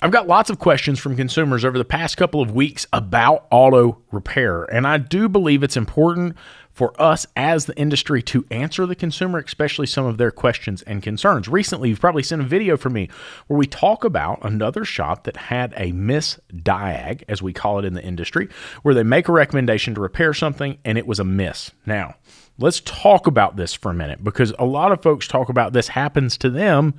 I've got lots of questions from consumers over the past couple of weeks about auto repair, and I do believe it's important for us as the industry to answer the consumer, especially some of their questions and concerns. Recently, you've probably seen a video from me where we talk about another shop that had a misdiag, as we call it in the industry, where they make a recommendation to repair something and it was a miss. Now, let's talk about this for a minute, because a lot of folks talk about this happens to them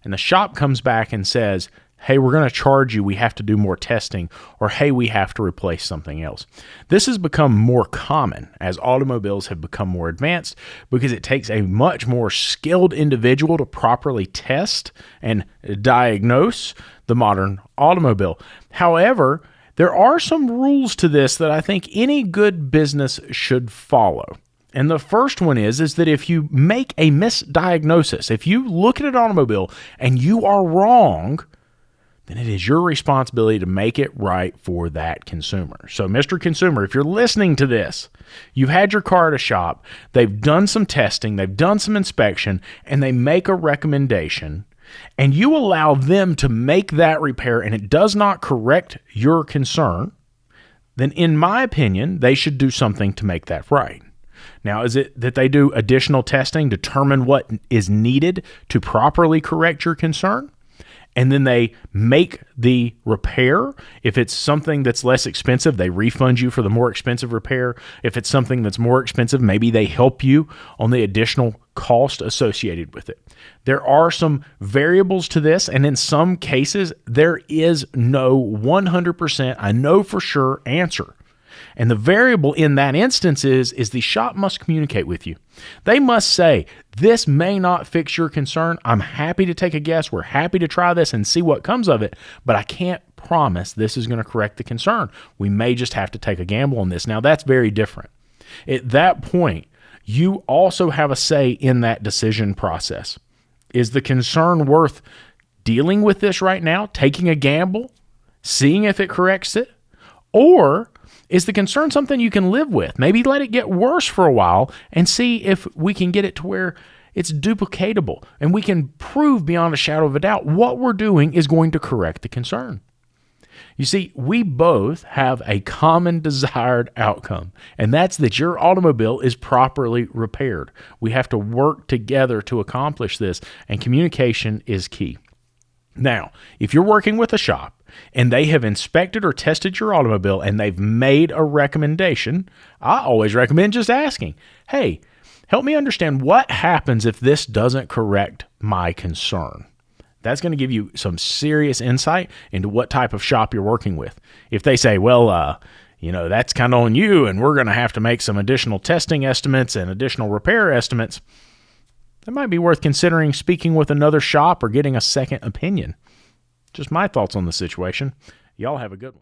and the shop comes back and says, hey, we're going to charge you, we have to do more testing, or hey, we have to replace something else. This has become more common as automobiles have become more advanced, because it takes a much more skilled individual to properly test and diagnose the modern automobile. However, there are some rules to this that I think any good business should follow. And the first one is that if you make a misdiagnosis, if you look at an automobile and you are wrong, then it is your responsibility to make it right for that consumer. So, Mr. Consumer, if you're listening to this, you've had your car at a shop, they've done some testing, they've done some inspection, and they make a recommendation, and you allow them to make that repair and it does not correct your concern, then in my opinion, they should do something to make that right. Now, is it that they do additional testing, determine what is needed to properly correct your concern? And then they make the repair. If it's something that's less expensive, they refund you for the more expensive repair. If it's something that's more expensive, maybe they help you on the additional cost associated with it. There are some variables to this, and in some cases, there is no 100%, I know for sure answer. And the variable in that instance is the shop must communicate with you. They must say, this may not fix your concern. I'm happy to take a guess. We're happy to try this and see what comes of it, but I can't promise this is going to correct the concern. We may just have to take a gamble on this. Now, that's very different. At that point, you also have a say in that decision process. Is the concern worth dealing with this right now, taking a gamble, seeing if it corrects it? Or is the concern something you can live with? Maybe let it get worse for a while and see if we can get it to where it's duplicatable and we can prove beyond a shadow of a doubt what we're doing is going to correct the concern. You see, we both have a common desired outcome, and that's that your automobile is properly repaired. We have to work together to accomplish this, and communication is key. Now, if you're working with a shop and they have inspected or tested your automobile and they've made a recommendation, I always recommend just asking, hey, help me understand what happens if this doesn't correct my concern. That's going to give you some serious insight into what type of shop you're working with. If they say, well, that's kind of on you and we're going to have to make some additional testing estimates and additional repair estimates, it might be worth considering speaking with another shop or getting a second opinion. Just my thoughts on the situation. Y'all have a good one.